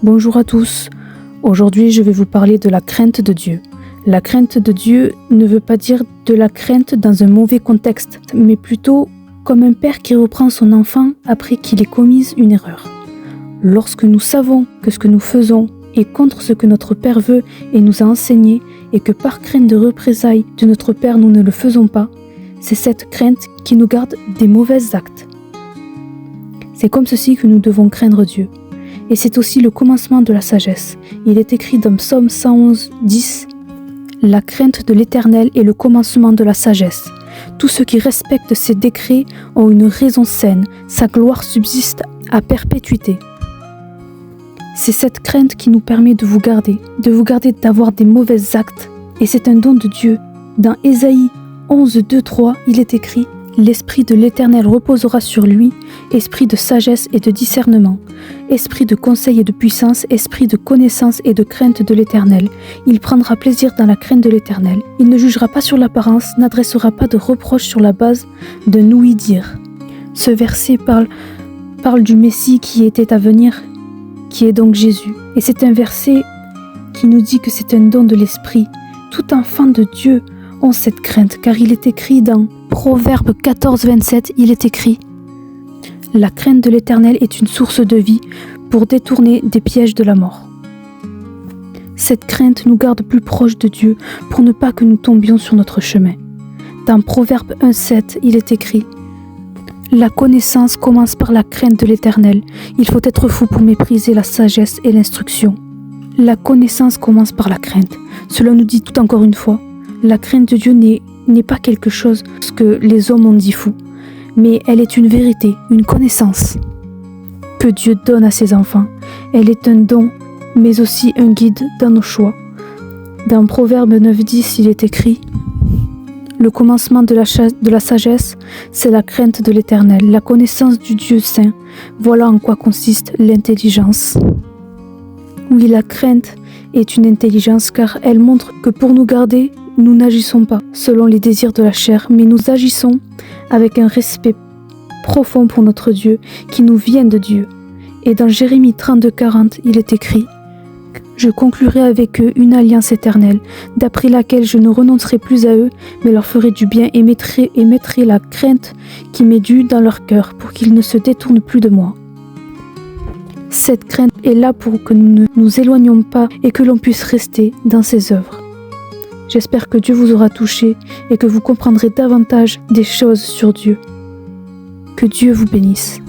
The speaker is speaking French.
Bonjour à tous. Aujourd'hui, je vais vous parler de la crainte de Dieu. La crainte de Dieu ne veut pas dire de la crainte dans un mauvais contexte, mais plutôt comme un père qui reprend son enfant après qu'il ait commis une erreur. Lorsque nous savons que ce que nous faisons est contre ce que notre Père veut et nous a enseigné, et que par crainte de représailles de notre Père nous ne le faisons pas, c'est cette crainte qui nous garde des mauvais actes. C'est comme ceci que nous devons craindre Dieu. Et c'est aussi le commencement de la sagesse. Il est écrit dans Psaume 111, 10 « La crainte de l'Éternel est le commencement de la sagesse. Tous ceux qui respectent ses décrets ont une raison saine. Sa gloire subsiste à perpétuité. » C'est cette crainte qui nous permet de vous garder d'avoir des mauvais actes. Et c'est un don de Dieu. Dans Ésaïe 11, 2, 3, il est écrit « L'Esprit de l'Éternel reposera sur lui, esprit de sagesse et de discernement, esprit de conseil et de puissance, esprit de connaissance et de crainte de l'Éternel. Il prendra plaisir dans la crainte de l'Éternel. Il ne jugera pas sur l'apparence, n'adressera pas de reproches sur la base d'un ouï-dire. » Ce verset parle du Messie qui était à venir, qui est donc Jésus. Et c'est un verset qui nous dit que c'est un don de l'Esprit. Tout enfant de Dieu ont cette crainte, car il est écrit dans Proverbe 14, 27, il est écrit « La crainte de l'Éternel est une source de vie pour détourner des pièges de la mort. » Cette crainte nous garde plus proches de Dieu pour ne pas que nous tombions sur notre chemin. Dans Proverbe 1, 7, il est écrit « La connaissance commence par la crainte de l'Éternel. Il faut être fou pour mépriser la sagesse et l'instruction. » La connaissance commence par la crainte. Cela nous dit tout encore une fois, la crainte de Dieu n'est pas quelque chose que les hommes ont dit fou, mais elle est une vérité, une connaissance que Dieu donne à ses enfants. Elle est un don, mais aussi un guide dans nos choix. Dans Proverbe 9.10, il est écrit « Le commencement de la sagesse, c'est la crainte de l'Éternel, la connaissance du Dieu saint. Voilà en quoi consiste l'intelligence. » Oui, la crainte est une intelligence car elle montre que pour nous garder, nous n'agissons pas selon les désirs de la chair, mais nous agissons avec un respect profond pour notre Dieu qui nous vient de Dieu. Et dans Jérémie 32, 40, il est écrit « Je conclurai avec eux une alliance éternelle, d'après laquelle je ne renoncerai plus à eux, mais leur ferai du bien et mettrai la crainte qui m'est due dans leur cœur, pour qu'ils ne se détournent plus de moi. » Cette crainte est là pour que nous ne nous éloignions pas et que l'on puisse rester dans ses œuvres. J'espère que Dieu vous aura touché et que vous comprendrez davantage des choses sur Dieu. Que Dieu vous bénisse.